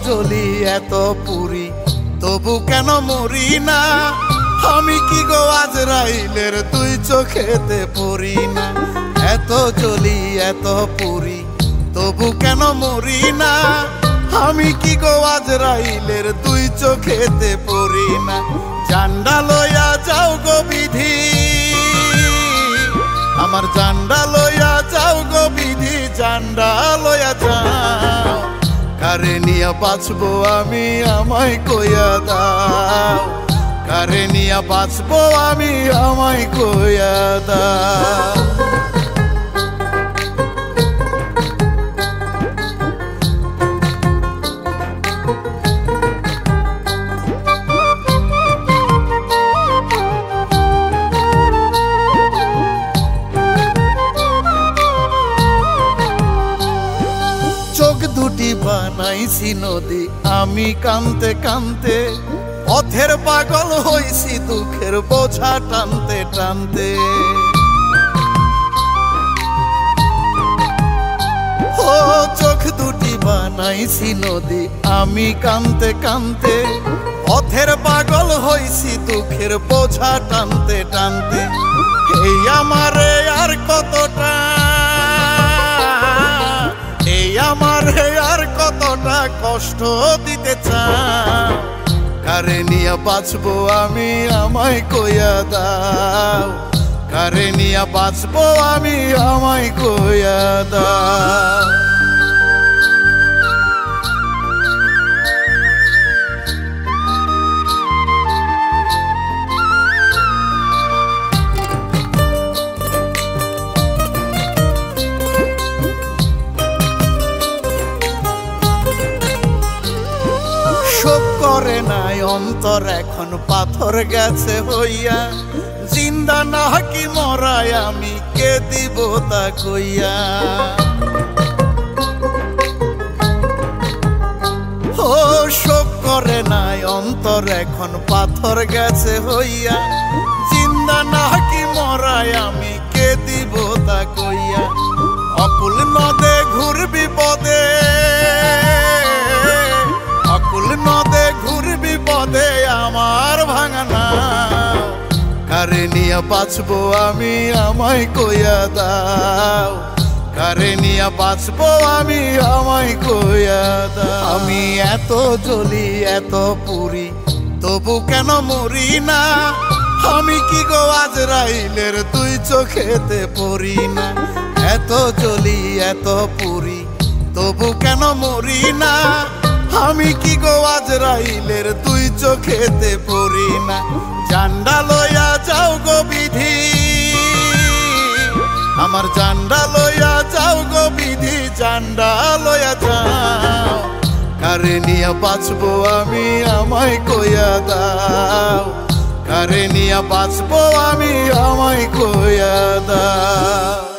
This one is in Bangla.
জ্বলি এত পুরি তবু কেন মরি না? আমি কি গো আজরাইলের তুই চোখেতে পড়ি না? এত জ্বলি এত পুরি তবু কেন মরি না? আমি কি গো আজরাইলের তুই চোখেতে পড়ি না? জান্ডা লইয়া যাও গো বিধি, আমার জান্ডা লইয়া যাও গো বিধি, জান্ডা লইয়া যাও। কারে নিয়া বাঁচবো আমি আমায় কইয়া দাও, কারে নিয়া বাঁচবো আমি আমায় কইয়া দাও। চোখ দুটি বানাইছি নদী আমি কানতে কানতে, পথের পাগল হইছি দুঃখের বোঝা টানতে টানতে। ও চোখ দুটি বানাইছি নদী আমি কানতে কানতে, পথের পাগল হইছি দুঃখের বোঝা টানতে টানতে। এই আমারে আর কতটা, এই আমারে আর কতটা কষ্ট দিতে চাও? কারে নিয়া বাঁচবো আমি আমায় কইয়া দাও, কারে নিয়া বাঁচবো আমি আমায় কইয়া দাও। শোক করে নাই অন্তর এখন পাথর গেছে হইয়া, জিন্দা না কি মরাই আমি কে দিব তা কইয়া। ও শোক করে নাই অন্তর এখন পাথর গেছে হইয়া, জিন্দা না কি মরাই আমি কে দিব তা কইয়া। অকুল নদে ঘুরবি পদে, অকুল নদে ঘুরবি পদে আমার ভাঙানা। কারে নিয়া বাঁচবো আমি আমায় কইয়া দাও, কারে নিয়া বাঁচবো আমি আমায় কইয়া দাও। আমি এত জ্বলি এত পুরি তবু কেন মরি না? আমি কি গো আজরাইলের তুই চোখেতে পড়ি না? এত জ্বলি এত পুরি তবু কেন মরি না? আমি কি গো আজরাইলের তুই চোখেতে পড়ি না? জান্ডা লইয়া যাও গো বিধি, আমার জান্ডা লইয়া যাও গো বিধি, জান্ডা লইয়া যাও। কারে নিয়া বাঁচবো আমি আমায় কইয়া দাও, কারে নিয়া বাঁচবো আমি আমায় কইয়া দাও।